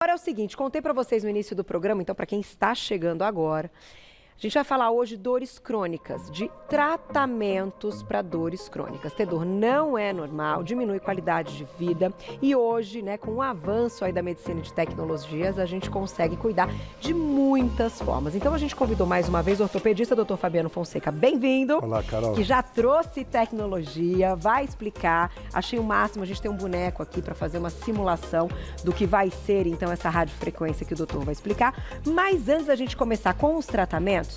Agora é o seguinte, contei para vocês no início do programa, então para quem está chegando agora, a gente vai falar hoje de dores crônicas, de tratamentos para dores crônicas. Ter dor não é normal, diminui qualidade de vida e hoje, com o avanço aí da medicina e de tecnologias, a gente consegue cuidar de muitas formas. Então a gente convidou mais uma vez o ortopedista Dr. Fabiano Fonseca, bem-vindo. Olá, Carol. Que já trouxe tecnologia, vai explicar. Achei o máximo, a gente tem um boneco aqui para fazer uma simulação do que vai ser então essa radiofrequência que o doutor vai explicar. Mas antes da gente começar com os tratamentos,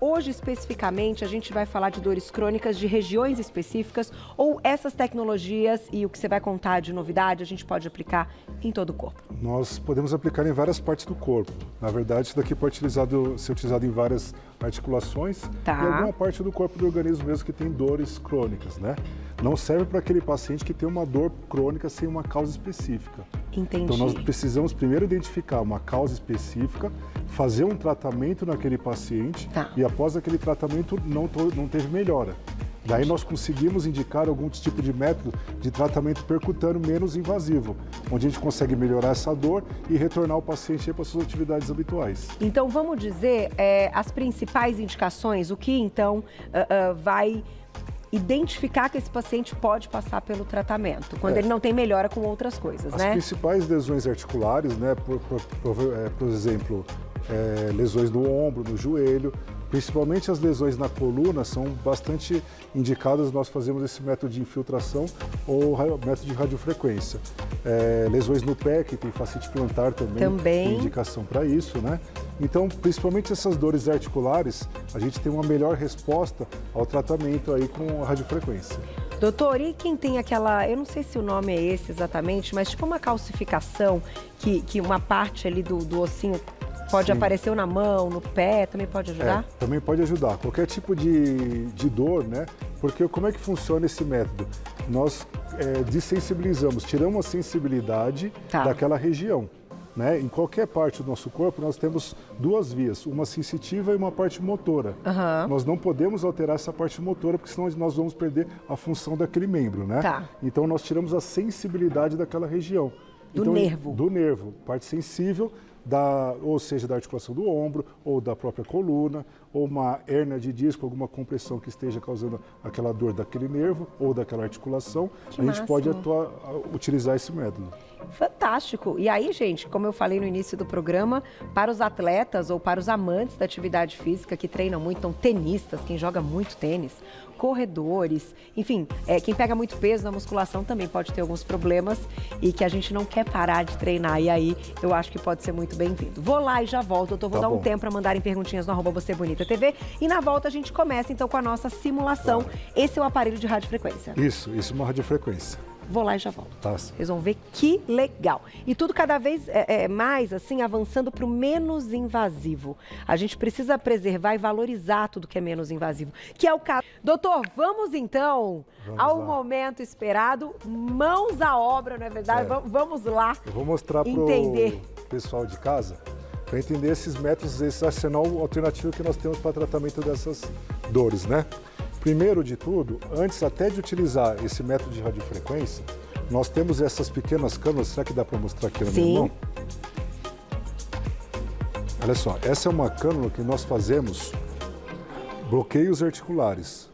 hoje especificamente a gente vai falar de dores crônicas de regiões específicas ou essas tecnologias e o que você vai contar de novidade a gente pode aplicar em todo o corpo? Nós podemos aplicar em várias partes do corpo. Na verdade, isso daqui pode ser utilizado em várias articulações e alguma parte do corpo do organismo mesmo que tem dores crônicas, né? Não serve para aquele paciente que tem uma dor crônica sem uma causa específica. Entendi. Então nós precisamos primeiro identificar uma causa específica, fazer um tratamento naquele paciente e após aquele tratamento não teve melhora. Daí nós conseguimos indicar algum tipo de método de tratamento percutâneo menos invasivo, onde a gente consegue melhorar essa dor e retornar o paciente para suas atividades habituais. Então vamos dizer as principais indicações, o que então vai identificar que esse paciente pode passar pelo tratamento, quando ele não tem melhora com outras coisas, As principais lesões articulares, por exemplo, lesões no ombro, no joelho, principalmente as lesões na coluna são bastante indicadas, nós fazemos esse método de infiltração ou método de radiofrequência. Lesões no pé, que tem fascite plantar também tem indicação para isso, né? Então, principalmente essas dores articulares, a gente tem uma melhor resposta ao tratamento aí com a radiofrequência. Doutor, e quem tem aquela, eu não sei se o nome é esse exatamente, mas tipo uma calcificação, que uma parte ali do ossinho pode aparecer na mão, no pé, também pode ajudar? Também pode ajudar. Qualquer tipo de dor, né? Porque como é que funciona esse método? Nós desensibilizamos, tiramos a sensibilidade daquela região. Né? Em qualquer parte do nosso corpo, nós temos duas vias, uma sensitiva e uma parte motora. Nós não podemos alterar essa parte motora, porque senão nós vamos perder a função daquele membro, né? Então, nós tiramos a sensibilidade daquela região. Nervo. Do nervo, parte sensível, ou seja, da articulação do ombro, ou da própria coluna, ou uma hérnia de disco, alguma compressão que esteja causando aquela dor daquele nervo ou daquela articulação, a gente pode utilizar esse método. Fantástico! E aí, gente, como eu falei no início do programa, para os atletas ou para os amantes da atividade física que treinam muito, então tenistas, quem joga muito tênis, corredores, enfim, quem pega muito peso na musculação também pode ter alguns problemas e que a gente não quer parar de treinar. E aí, eu acho que pode ser muito bem-vindo. Vou lá e já volto. Eu vou dar um tempo para mandarem perguntinhas no @VocêBonitaTV e na volta a gente começa então com a nossa simulação. Esse é o aparelho de radiofrequência. Isso é uma radiofrequência. Vou lá e já volto. Vocês vão ver que legal. E tudo cada vez mais, assim, avançando para o menos invasivo. A gente precisa preservar e valorizar tudo que é menos invasivo, que é o caso. Doutor, vamos então ao momento esperado. Mãos à obra, não é verdade? Vamos lá. Eu vou mostrar para o pessoal de casa, para entender esses métodos, esse arsenal alternativo que nós temos para tratamento dessas dores, né? Primeiro de tudo, antes até de utilizar esse método de radiofrequência, nós temos essas pequenas cânulas. Será que dá para mostrar aqui na minha mão? Olha só, essa é uma cânula que nós fazemos bloqueios articulares.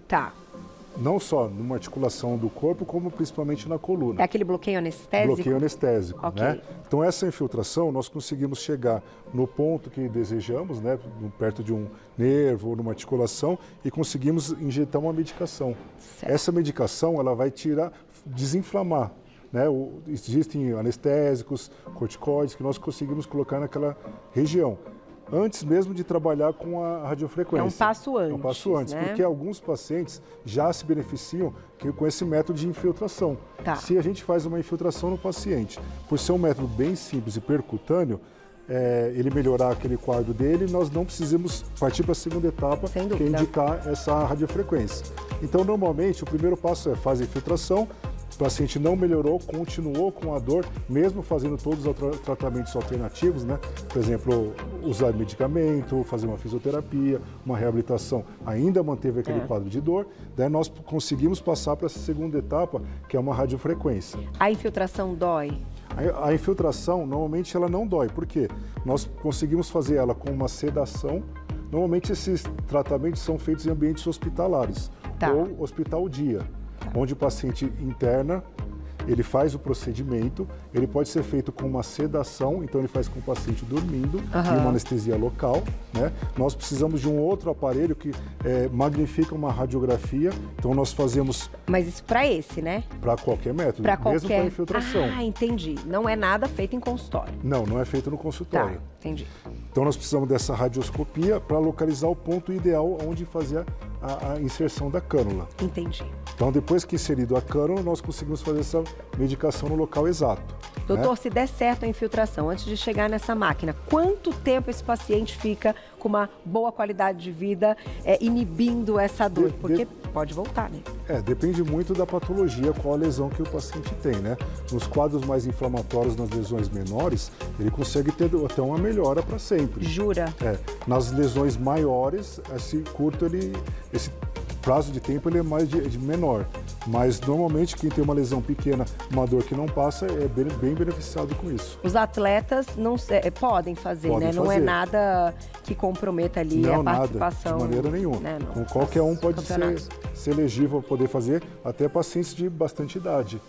Não só numa articulação do corpo, como principalmente na coluna. É aquele bloqueio anestésico? Bloqueio anestésico, né? Então, essa infiltração, nós conseguimos chegar no ponto que desejamos, né? Perto de um nervo ou numa articulação, e conseguimos injetar uma medicação. Essa medicação, ela vai desinflamar, né? Existem anestésicos, corticoides, que nós conseguimos colocar naquela região. Antes mesmo de trabalhar com a radiofrequência. É um passo antes. É um passo antes, porque alguns pacientes já se beneficiam com esse método de infiltração. Se a gente faz uma infiltração no paciente, por ser um método bem simples e percutâneo, ele melhorar aquele quadro dele, nós não precisamos partir para a segunda etapa, que é indicar essa radiofrequência. Então, normalmente, o primeiro passo é fazer a infiltração. O paciente não melhorou, continuou com a dor, mesmo fazendo todos os tratamentos alternativos, né? Por exemplo, usar medicamento, fazer uma fisioterapia, uma reabilitação, ainda manteve aquele quadro de dor. Daí nós conseguimos passar para essa segunda etapa, que é uma radiofrequência. A infiltração dói? A infiltração, normalmente, ela não dói. Por quê? Nós conseguimos fazer ela com uma sedação. Normalmente, esses tratamentos são feitos em ambientes hospitalares ou hospital dia, onde o paciente interna, ele faz o procedimento, ele pode ser feito com uma sedação, então ele faz com o paciente dormindo e uma anestesia local, né? Nós precisamos de um outro aparelho que magnifica uma radiografia, então nós fazemos... Mas isso para esse, né? Para qualquer método, mesmo para infiltração. Ah, entendi. Não é nada feito em consultório. Não é feito no consultório. Tá, entendi. Então nós precisamos dessa radioscopia para localizar o ponto ideal onde fazer a inserção da cânula. Entendi. Então, depois que inserido a cânula, nós conseguimos fazer essa medicação no local exato. Doutor, né? se der certo a infiltração, antes de chegar nessa máquina, quanto tempo esse paciente fica com uma boa qualidade de vida, inibindo essa dor? Porque pode voltar, né? Depende muito da patologia, qual a lesão que o paciente tem, né? Nos quadros mais inflamatórios, nas lesões menores, ele consegue ter até uma melhora para sempre. Jura? Nas lesões maiores, esse prazo de tempo ele é mais de menor. Mas, normalmente, quem tem uma lesão pequena, uma dor que não passa, é bem beneficiado com isso. Os atletas podem fazer, né? Não é nada que comprometa ali a participação. Nada, de maneira nenhuma. Né? Qualquer um pode ser elegível para poder fazer, até pacientes de bastante idade,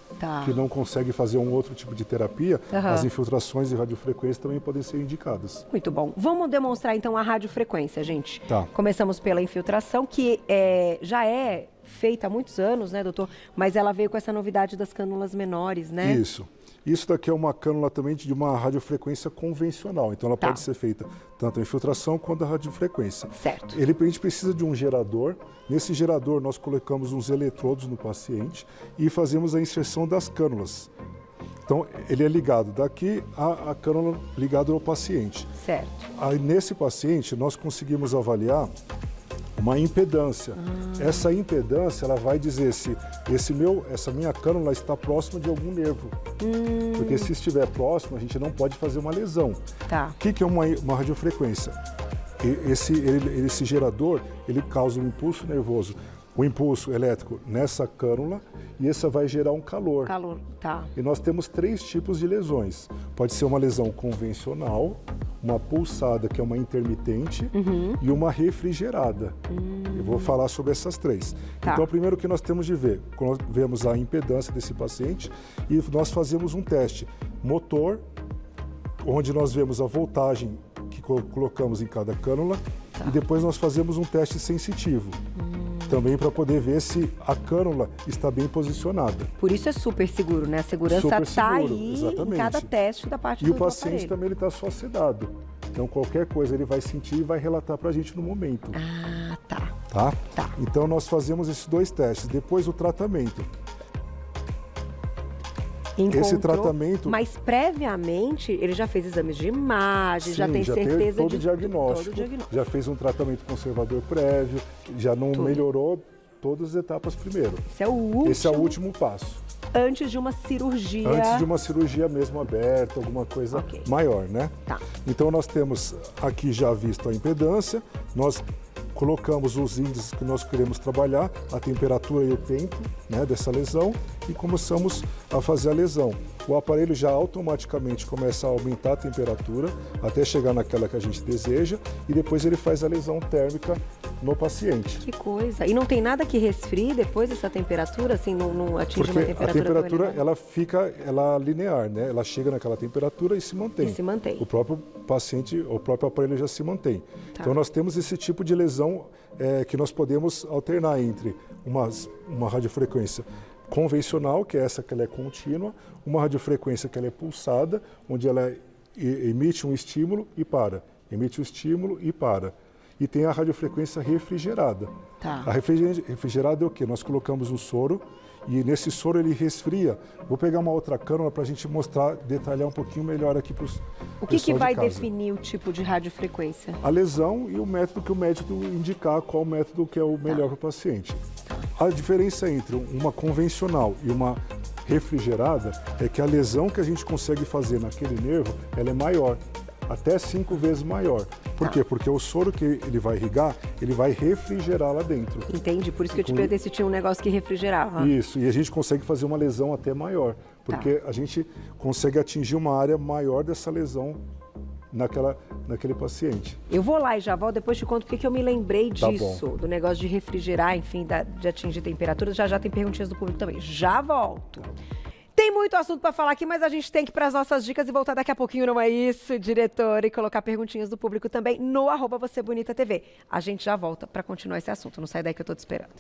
que não conseguem fazer um outro tipo de terapia, as infiltrações de radiofrequência também podem ser indicadas. Muito bom. Vamos demonstrar, então, a radiofrequência, gente. Tá. Começamos pela infiltração, que já é feita há muitos anos, né, doutor? Mas ela veio com essa novidade das cânulas menores, né? Isso. Isso daqui é uma cânula também de uma radiofrequência convencional. Então, ela pode ser feita tanto a infiltração quanto a radiofrequência. Certo. A gente precisa de um gerador. Nesse gerador, nós colocamos uns eletrodos no paciente e fazemos a inserção das cânulas. Então, ele é ligado daqui a cânula ligada ao paciente. Certo. Aí, nesse paciente, nós conseguimos avaliar uma impedância. Essa impedância, ela vai dizer se essa minha cânula está próxima de algum nervo. Porque se estiver próximo, a gente não pode fazer uma lesão. Tá. O que é uma radiofrequência? Esse gerador, ele causa um impulso nervoso, um impulso elétrico nessa cânula e essa vai gerar um calor. Calor, tá. E nós temos 3 tipos de lesões. Pode ser uma lesão convencional, uma pulsada, que é uma intermitente, e uma refrigerada. Eu vou falar sobre essas 3. Tá. Então, primeiro que nós temos de ver, nós vemos a impedância desse paciente e nós fazemos um teste motor, onde nós vemos a voltagem que colocamos em cada cânula, e depois nós fazemos um teste sensitivo. Também para poder ver se a cânula está bem posicionada. Por isso é super seguro, né? A segurança está aí exatamente. Em cada teste da parte do aparelho. E o paciente também está só sedado. Então, qualquer coisa ele vai sentir e vai relatar para a gente no momento. Ah, tá. Tá? Então, nós fazemos esses 2 testes. Depois, o tratamento. Esse tratamento... Mas previamente ele já fez exames de imagem, já tem certeza todo o diagnóstico, já fez um tratamento conservador prévio, já não melhorou todas as etapas primeiro. Esse é o último passo. Antes de uma cirurgia. Antes de uma cirurgia mesmo aberta, alguma coisa maior, né? Tá. Então nós temos aqui já visto a impedância, nós colocamos os índices que nós queremos trabalhar, a temperatura e o tempo, né, dessa lesão, e começamos a fazer a lesão. O aparelho já automaticamente começa a aumentar a temperatura até chegar naquela que a gente deseja e depois ele faz a lesão térmica no paciente. Que coisa! E não tem nada que resfrie depois dessa temperatura, assim, não atinge uma temperatura? A temperatura, ela fica linear, né? Ela chega naquela temperatura e se mantém. E se mantém. O próprio paciente, o próprio aparelho já se mantém. Tá. Então nós temos esse tipo de lesão que nós podemos alternar entre uma radiofrequência convencional, que é essa que ela é contínua, uma radiofrequência que ela é pulsada, onde ela emite um estímulo e para, emite um estímulo e para. E tem a radiofrequência refrigerada. Tá. A refrigerada é o quê? Nós colocamos um soro e nesse soro ele resfria. Vou pegar uma outra cânula para a gente mostrar, detalhar um pouquinho melhor aqui para os O que vai definir o tipo de radiofrequência? A lesão e o método que o médico indicar qual método que é o melhor para o paciente. A diferença entre uma convencional e uma refrigerada é que a lesão que a gente consegue fazer naquele nervo, ela é maior, até 5 vezes maior. Por quê? Porque o soro que ele vai irrigar, ele vai refrigerar lá dentro. Entendi, por isso que eu te perguntei se tinha um negócio que refrigerava. Isso, e a gente consegue fazer uma lesão até maior, porque a gente consegue atingir uma área maior dessa lesão naquele paciente. Eu vou lá e já volto, depois te conto porque eu me lembrei disso, do negócio de refrigerar, enfim, de atingir temperatura. Já tem perguntinhas do público também. Já volto. Tem muito assunto para falar aqui, mas a gente tem que ir para as nossas dicas e voltar daqui a pouquinho, não é isso, diretor? E colocar perguntinhas do público também no @VocêBonitaTV. A gente já volta para continuar esse assunto. Não sai daí que eu tô te esperando.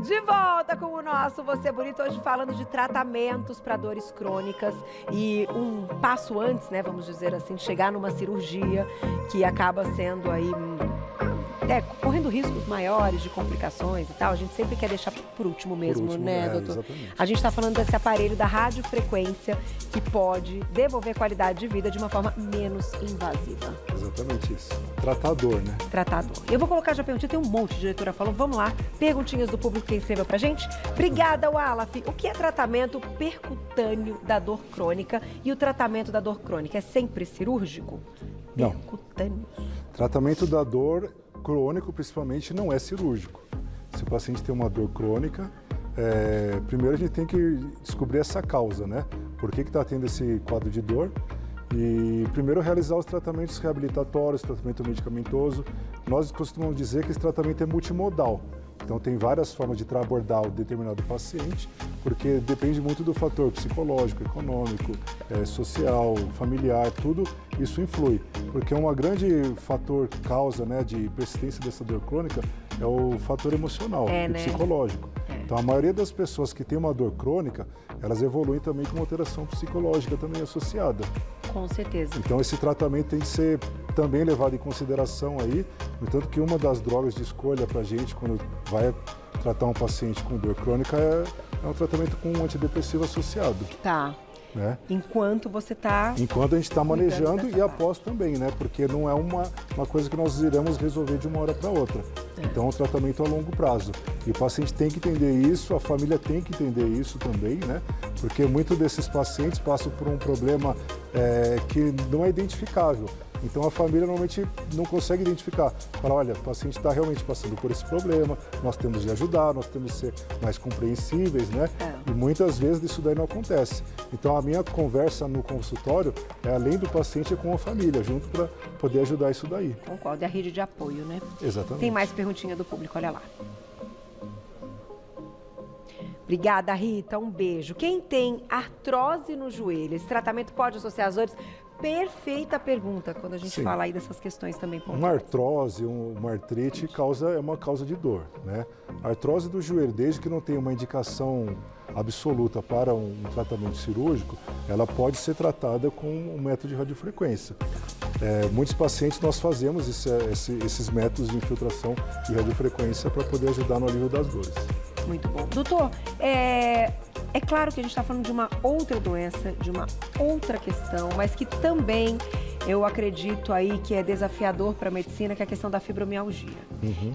De volta com o nosso Você Bonito, hoje falando de tratamentos para dores crônicas e um passo antes, né, vamos dizer assim, de chegar numa cirurgia que acaba sendo aí, correndo riscos maiores de complicações e tal. A gente sempre quer deixar por último mesmo, né, doutor? Exatamente. A gente está falando desse aparelho da radiofrequência que pode devolver qualidade de vida de uma forma menos invasiva. Exatamente isso. Tratador, né? Tratador. Eu vou colocar já perguntinha, tem um monte, a diretora falou. Vamos lá, perguntinhas do público que escreveu pra gente. Obrigada, Wallaf. O que é tratamento percutâneo da dor crônica? E o tratamento da dor crônica é sempre cirúrgico? Não. Percutâneo. Tratamento da dor crônico, principalmente, não é cirúrgico. Se o paciente tem uma dor crônica, primeiro a gente tem que descobrir essa causa, né? Por que está tendo esse quadro de dor? E primeiro realizar os tratamentos reabilitatórios, tratamento medicamentoso. Nós costumamos dizer que esse tratamento é multimodal. Então tem várias formas de abordar o determinado paciente, porque depende muito do fator psicológico, econômico, social, familiar, tudo isso influi. Porque um grande fator causa, né, de persistência dessa dor crônica é o fator emocional e psicológico. Então a maioria das pessoas que tem uma dor crônica, elas evoluem também com uma alteração psicológica também associada. Com certeza. Então esse tratamento tem que ser também levado em consideração aí, no tanto que uma das drogas de escolha para a gente quando vai tratar um paciente com dor crônica é um tratamento com um antidepressivo associado. Tá. Né? Enquanto você está... Enquanto a gente está manejando e após também, né? Porque não é uma coisa que nós iremos resolver de uma hora para outra. Então é um tratamento a longo prazo. E o paciente tem que entender isso, a família tem que entender isso também, né? Porque muitos desses pacientes passam por um problema que não é identificável. Então a família normalmente não consegue identificar. Fala, olha, o paciente está realmente passando por esse problema, nós temos de ajudar, nós temos de ser mais compreensíveis, né? E muitas vezes isso daí não acontece. Então a minha conversa no consultório é além do paciente, é com a família, junto para poder ajudar isso daí. Concordo, é a rede de apoio, né? Exatamente. Tem mais perguntinha do público, olha lá. Obrigada, Rita, um beijo. Quem tem artrose no joelho, esse tratamento pode associar as dores? Perfeita pergunta, quando a gente fala aí dessas questões também. Uma artrose, uma artrite é uma causa de dor, né? A artrose do joelho, desde que não tenha uma indicação absoluta para um tratamento cirúrgico, ela pode ser tratada com um método de radiofrequência. Muitos pacientes nós fazemos esses métodos de infiltração e radiofrequência para poder ajudar no alívio das dores. Muito bom. Doutor, é claro que a gente está falando de uma outra doença, de uma outra questão, mas que também eu acredito aí que é desafiador para a medicina, que é a questão da fibromialgia.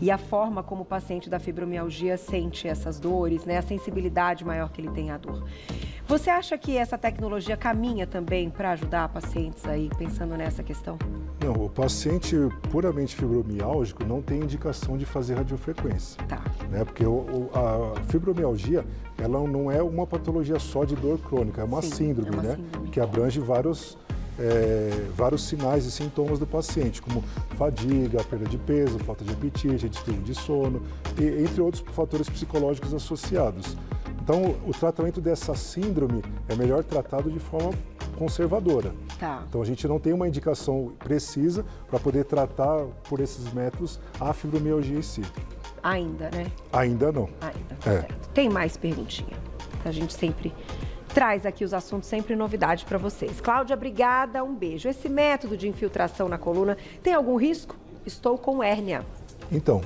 E a forma como o paciente da fibromialgia sente essas dores, né? A sensibilidade maior que ele tem à dor. Você acha que essa tecnologia caminha também para ajudar pacientes aí, pensando nessa questão? Não, o paciente puramente fibromiálgico não tem indicação de fazer radiofrequência. Tá. Né? Porque a fibromialgia, ela não é uma patologia só de dor crônica, é uma síndrome, né? Síndrome. Que abrange vários sinais e sintomas do paciente, como fadiga, perda de peso, falta de apetite, distúrbio de sono, entre outros fatores psicológicos associados. Então, o tratamento dessa síndrome é melhor tratado de forma conservadora. Tá. Então, a gente não tem uma indicação precisa para poder tratar por esses métodos a fibromialgia em si. Ainda, né? Ainda não. Ainda, certo. Tem mais perguntinha. A gente sempre traz aqui os assuntos, sempre novidade para vocês. Cláudia, obrigada, um beijo. Esse método de infiltração na coluna tem algum risco? Estou com hérnia. Então,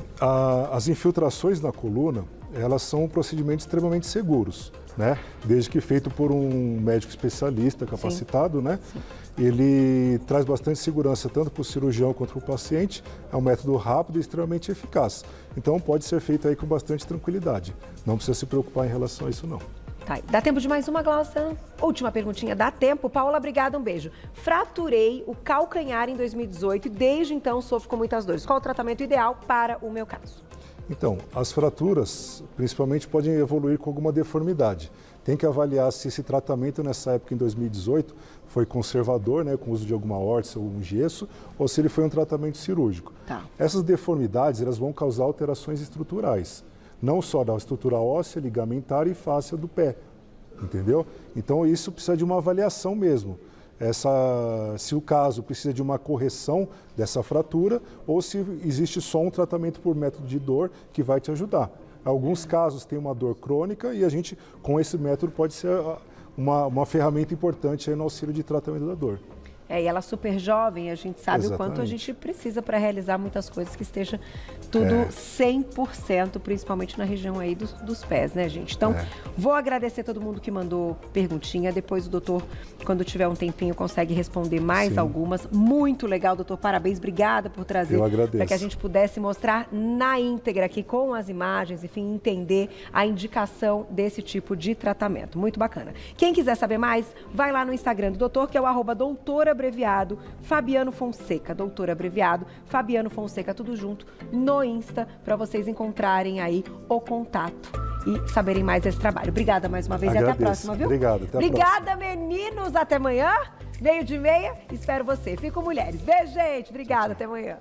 as infiltrações na coluna, elas são um procedimento extremamente seguros, né? Desde que feito por um médico especialista capacitado, né? Sim. Ele traz bastante segurança tanto para o cirurgião quanto para o paciente. É um método rápido e extremamente eficaz. Então pode ser feito aí com bastante tranquilidade. Não precisa se preocupar em relação a isso, não. Tá, dá tempo de mais uma, Glaucia? Última perguntinha, dá tempo? Paula, obrigada, um beijo. Fraturei o calcanhar em 2018 e desde então sofro com muitas dores. Qual o tratamento ideal para o meu caso? Então, as fraturas, principalmente, podem evoluir com alguma deformidade. tem que avaliar se esse tratamento nessa época, em 2018, foi conservador, né, com o uso de alguma órtese ou um gesso, ou se ele foi um tratamento cirúrgico. Tá. Essas deformidades, elas vão causar alterações estruturais, não só da estrutura óssea, ligamentar e fáscia do pé, entendeu? Então, isso precisa de uma avaliação mesmo. Se o caso precisa de uma correção dessa fratura ou se existe só um tratamento por método de dor que vai te ajudar. Alguns casos tem uma dor crônica e a gente, com esse método, pode ser uma ferramenta importante aí no auxílio de tratamento da dor. E ela é super jovem, a gente sabe Exatamente. o quanto a gente precisa para realizar muitas coisas que esteja tudo 100%, principalmente na região aí dos pés, né, gente? Então, vou agradecer todo mundo que mandou perguntinha. Depois o doutor, quando tiver um tempinho, consegue responder mais algumas. Muito legal, doutor. Parabéns, obrigada por trazer. Eu agradeço. Para que a gente pudesse mostrar na íntegra aqui com as imagens, enfim, entender a indicação desse tipo de tratamento. Muito bacana. Quem quiser saber mais, vai lá no Instagram do doutor, que é o @doutorabreviado Fabiano Fonseca, doutor abreviado Fabiano Fonseca, tudo junto no Insta, para vocês encontrarem aí o contato e saberem mais desse trabalho. Obrigada mais uma vez. Agradeço. E até a próxima, viu? Obrigado, até a Obrigada, meninos. Até amanhã, 12:30. Espero você. Fico mulheres. Beijo, gente. Obrigada. Até amanhã.